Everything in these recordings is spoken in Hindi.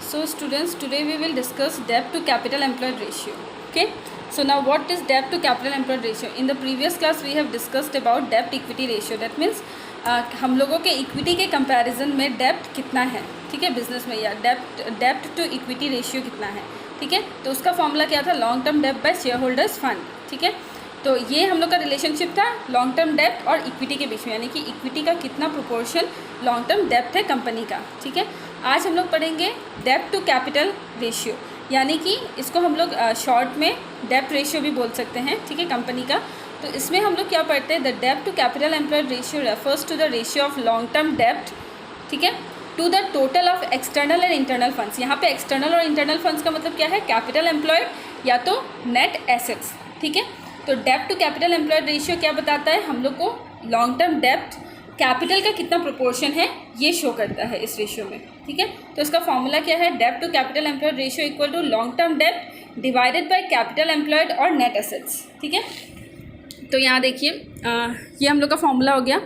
So students, today we will discuss debt to capital employed ratio. Okay, so now what is debt to capital employed ratio? In the previous class we have discussed about debt equity ratio. That means हम लोगों के इक्विटी के कंपैरिजन में डेप्ट कितना है, ठीक है, बिजनेस में, या डेप्ट टू इक्विटी रेशियो कितना है, ठीक है। तो उसका फॉर्मूला क्या था? लॉन्ग टर्म डेप्ट बाय शेयर होल्डर्स फंड, ठीक है। तो ये हम लोग का रिलेशनशिप था लॉन्ग टर्म डेप्ट और इक्विटी के बीच में, यानी कि इक्विटी का कितना प्रोपोर्शन लॉन्ग टर्म डेप्ट है कंपनी का, ठीक है। आज हम लोग पढ़ेंगे डेप्ट टू कैपिटल रेशियो, यानी कि इसको हम लोग शॉर्ट में डेप्ट रेशियो भी बोल सकते हैं, ठीक है, कंपनी का। तो इसमें हम लोग क्या पढ़ते हैं? The dept to capital employed ratio refers to the ratio of long term डेप्ट, ठीक है, to the total of external and internal funds. यहाँ पे एक्सटर्नल और इंटरनल फंड्स का मतलब क्या है? कैपिटल एम्प्लॉयड या तो नेट एसेट्स, ठीक है। तो डेप्ट टू कैपिटल एम्प्लॉयड रेशियो क्या बताता है? हम लोग को लॉन्ग टर्म डेप्ट कैपिटल का कितना प्रोपोर्शन है ये शो करता है इस रेशियो में, ठीक है। तो इसका फॉर्मूला क्या है? डेप्ट to capital employed ratio equal to long term dept divided by capital employed और नेट एसेट्स, ठीक है। तो यहाँ देखिए ये हम लोग का फॉर्मूला हो गया,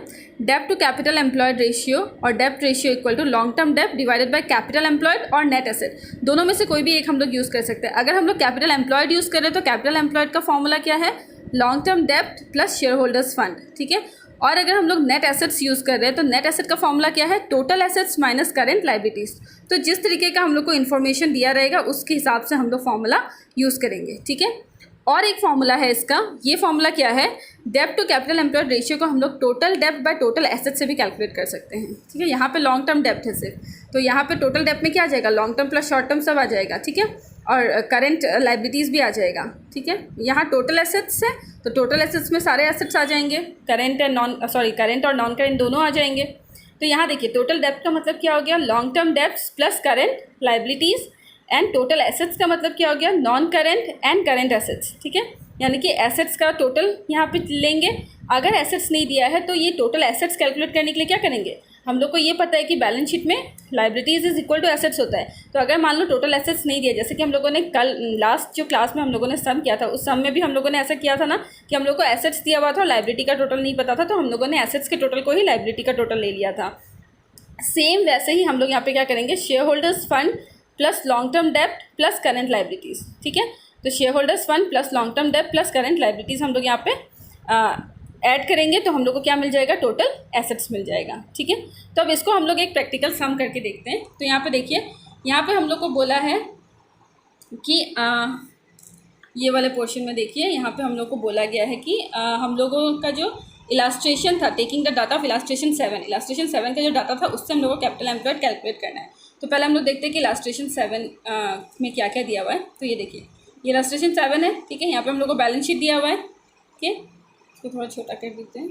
डेप्ट टू कैपिटल एम्प्लॉयड रेशियो और डेप्ट ratio equal to long term dept divided by capital employed और नेट एसेट। दोनों में से कोई भी एक हम लोग यूज़ कर सकते हैं। अगर हम लोग कैपिटल एम्प्लॉयड यूज़ करें तो कैपिटल एम्प्लॉयड का फॉर्मूला क्या है? लॉन्ग टर्म डेप्ट प्लस शेयर होल्डर्स फंड, ठीक है। और अगर हम लोग नेट एसेट्स यूज़ कर रहे हैं तो नेट एसेट का फॉर्मूला क्या है? Total assets minus current liabilities. तो जिस तरीके का हम लोग को इन्फॉर्मेशन दिया रहेगा उसके हिसाब से हम लोग फॉर्मूला यूज़ करेंगे, ठीक है। और एक फॉर्मूला है इसका, ये फॉर्मूला क्या है? डेप्ट टू कैपिटल एम्प्लॉयड रेशियो को हम लोग टोटल डेप्ट बाय टोटल एसेट से भी कैलकुलेट कर सकते हैं, ठीक है। यहाँ पे लॉन्ग टर्म डेप्ट है सिर्फ, तो यहाँ पे टोटल डेप्ट में क्या आ जाएगा? Long term plus short term सब आ जाएगा, ठीक है, और करंट लाइबिलिटीज़ भी आ जाएगा, ठीक है। यहाँ टोटल एसेट्स है तो टोटल एसेट्स में सारे एसेट्स आ जाएंगे, करंट और नॉन करंट दोनों आ जाएंगे। तो यहाँ देखिए टोटल डेप्ट का मतलब क्या हो गया? लॉन्ग टर्म डेप्ट plus current liabilities, and total assets का मतलब क्या हो गया? Non current and current assets, ठीक है। यानी कि एसेट्स का टोटल यहाँ पे लेंगे। अगर एसेट्स नहीं दिया है तो ये टोटल एसेट्स कैलकुलेट करने के लिए क्या करेंगे? हम लोग को ये पता है कि बैलेंस शीट में liabilities is equal to assets होता है। तो अगर मान लो टोटल एसेट्स नहीं दिया, जैसे कि हम लोगों ने कल लास्ट जो क्लास में हम लोगों ने सम किया था, उस सम में भी हम लोगों ने ऐसा किया था ना कि हम लोग को एसेट्स दिया हुआ था और लाइबिलिटी का टोटल नहीं पता था, तो हम लोगों ने एसेट्स के टोटल को ही लाइबिलिटी का टोटल ले लिया था। सेम वैसे ही हम लोग यहाँ पे क्या करेंगे? Share holders fund plus long term डेप्ट प्लस करेंट लाइबिलिटीज़, ठीक है। तो share holders fund plus long term डेप्ट प्लस करेंट लाइबिलिटीज़ हम लोग यहाँ पे ऐड करेंगे तो हम लोग को क्या मिल जाएगा? टोटल एसेट्स मिल जाएगा, ठीक है। तो अब इसको हम लोग एक प्रैक्टिकल सम करके देखते हैं। तो यहाँ पे देखिए, यहाँ पे हम लोग को बोला है कि ये वाले पोर्शन में देखिए, यहाँ पे हम लोग को बोला गया है कि हम लोगों का जो इलास्ट्रेशन था, taking the data of illustration 7 का जो डाटा था उससे हम लोग को कैपिटल एम्प्लॉयड कैलकुलेट करना है। तो पहले हम लोग देखते हैं कि इलास्ट्रेशन 7 में क्या क्या दिया हुआ है। तो ये देखिए, ये इलास्ट्रेशन 7 है, ठीक है। यहाँ पे हम लोग को बैलेंस शीट दिया हुआ है, ठीक है। इसको थोड़ा छोटा कर देते हैं।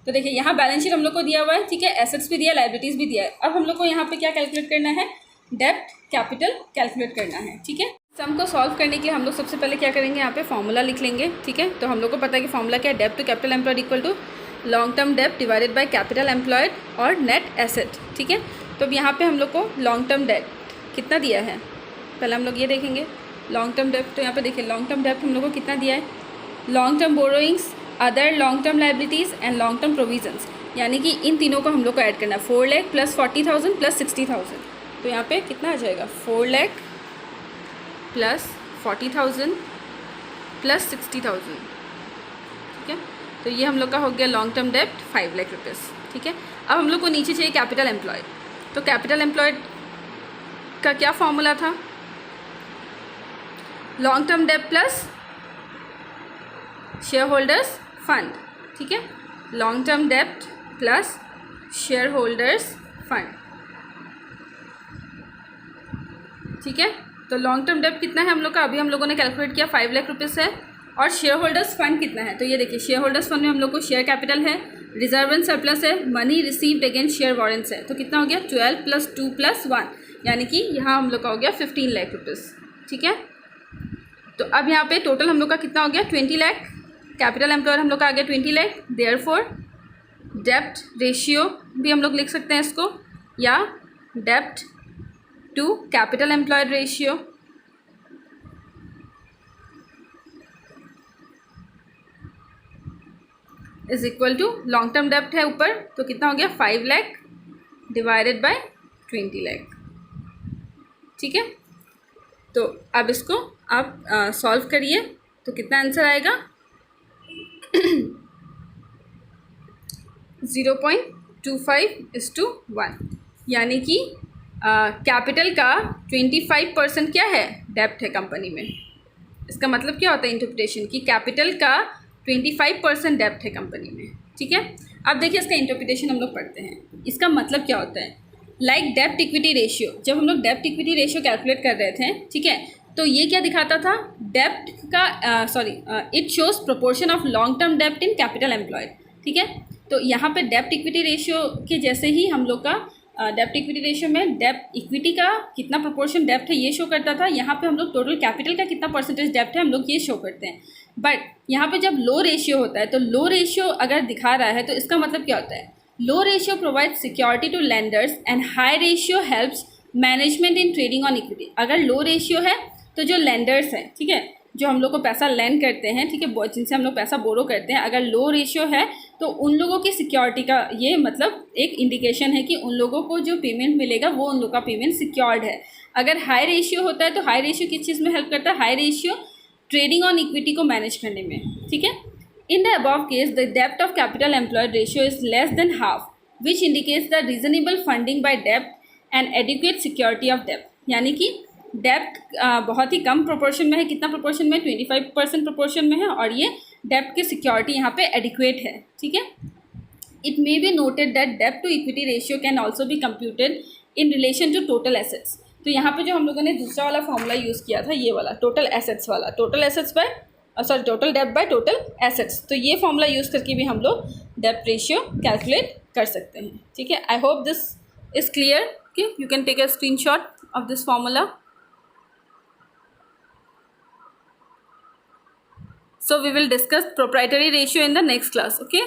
तो देखिए यहाँ बैलेंस शीट हम लोग को दिया हुआ है, ठीक है, एसेट्स भी दिया, लाइबिलिटीज़ भी दिया है। अब हम लोग को यहाँ पे क्या कैलकुलेट करना है? डेप्ट कैपिटल कैलकुलेट करना है, ठीक है। सम को सॉल्व करने के लिए हम लोग सबसे पहले क्या करेंगे? यहाँ पे फॉर्मूला लिख लेंगे, ठीक है। तो हम लोग को पता है कि फॉर्मूला क्या है? डेप्ट to capital employed equal to long term dept divided by capital employed और नेट एसेट, ठीक है। तो अब यहाँ पे हम लोग को लॉन्ग टर्म डेप्ट कितना दिया है पहले हम लोग ये देखेंगे। लॉन्ग टर्म डेप्ट, तो यहाँ पे देखिए लॉन्ग टर्म डेप्ट हम लोग को कितना दिया है? Long term borrowings, other long term liabilities and long term provisions, यानी कि इन तीनों को हम लोग को ऐड करना है। 4 लाख प्लस 40,000 प्लस 60,000। तो यहाँ पे कितना आ जाएगा? 4 लाख प्लस 40,000 प्लस 60,000, ठीक है। तो ये हम लोग का हो गया लॉन्ग टर्म डेप्ट 5 लाख रुपीज़, ठीक है। अब हम लोग को नीचे चाहिए कैपिटल एम्प्लॉयड। तो कैपिटल एम्प्लॉयड का क्या फॉर्मूला था? लॉन्ग टर्म डेप्ट प्लस शेयर होल्डर्स फंड, ठीक है। लॉन्ग टर्म डेप्ट प्लस शेयर होल्डर्स फंड, ठीक है। तो लॉन्ग टर्म डेप्ट कितना है हम लोग का? अभी हम लोगों ने कैलकुलेट किया 5 लाख रुपीज़ है। और शेयर होल्डर्स फंड कितना है? तो ये देखिए शेयर होल्डर्स फंड में हम लोग को शेयर कैपिटल है, रिजर्व एंड सरप्लस है, money received against share warrants है। तो कितना हो गया? 12 प्लस 2 प्लस 1, यानी कि यहाँ हम लोग का हो गया 15 लाख रुपीज़, ठीक है। तो अब यहाँ पे टोटल हम लोग का कितना हो गया? 20 लाख। कैपिटल एम्प्लॉयड हम लोग का आ गया 20 लाख। देयरफॉर डेप्ट रेशियो भी हम लोग लिख सकते हैं इसको, या डेप्ट to capital employed ratio is equal to long term डेप्ट है ऊपर, तो कितना हो गया 5 लाख डिवाइडेड बाय 20 लाख। ठीक है, तो अब इसको आप सॉल्व करिए तो कितना आंसर आएगा 0.25:1, यानी कि कैपिटल का 25% क्या है, डेप्ट है कंपनी में। इसका मतलब क्या होता है इंटरप्रिटेशन की, कैपिटल का 25% डेप्ट है कंपनी में। ठीक है, अब देखिए इसका इंटरप्रिटेशन हम लोग पढ़ते हैं। इसका मतलब क्या होता है, लाइक डेप्ट इक्विटी रेशियो, जब हम लोग डेप्ट इक्विटी रेशियो कैलकुलेट कर रहे थे, ठीक है, तो ये क्या दिखाता था, डेप्ट का it shows proportion of long term dept in capital employed. ठीक है, तो यहाँ पे डेप्ट इक्विटी रेशियो के जैसे ही हम लोग का डेप्ट इक्विटी रेशियो में डेप्ट इक्विटी का कितना प्रोपोर्शन डेप्ट है ये शो करता था। यहाँ पे हम लोग टोटल कैपिटल का कितना परसेंटेज डेप्ट है हम लोग ये शो करते हैं। बट यहाँ पे जब लो रेशियो होता है, तो लो रेशियो अगर दिखा रहा है तो इसका मतलब क्या होता है, low ratio provides security to lenders and high ratio helps management in trading on equity. अगर लो रेशियो है तो जो लेंडर्स हैं, ठीक है, जो हम लोग को पैसा लेंड करते हैं, ठीक है, जिनसे हम लोग पैसा बोरो करते हैं, अगर लो रेशियो है तो उन लोगों की सिक्योरिटी का ये मतलब एक इंडिकेशन है कि उन लोगों को जो पेमेंट मिलेगा वो उन लोगों का पेमेंट सिक्योर्ड है। अगर हाई रेशियो होता है तो हाई रेशियो किस चीज़ में हेल्प करता है, high ratio trading on equity को मैनेज करने में। ठीक है, in the above case the dept of capital employed ratio is less than half which indicates the reasonable funding bye dept and adequate security of डेप्ट। यानी कि डेप्ट बहुत ही कम प्रोपोर्शन में है, कितना प्रोपोर्शन में, 25% प्रोपोर्शन में है, और ये डेप्ट की सिक्योरिटी यहाँ पे एडिक्वेट है। ठीक है, it may be noted that डेप्ट to equity ratio can also be computed in relation to total assets. तो यहाँ पे जो हम लोगों ने दूसरा वाला फॉर्मूला यूज़ किया था, ये वाला टोटल एसेट्स वाला, टोटल एसेट्स बाय टोटल डेप्ट बाय टोटल एसेट्स, तो ये फॉर्मूला यूज़ करके भी हम लोग डेप्ट रेशियो कैलकुलेट कर सकते हैं। ठीक है, I hope this is clear. Okay, you can take a screenshot of this formula. So we will discuss proprietary ratio in the next class. Okay.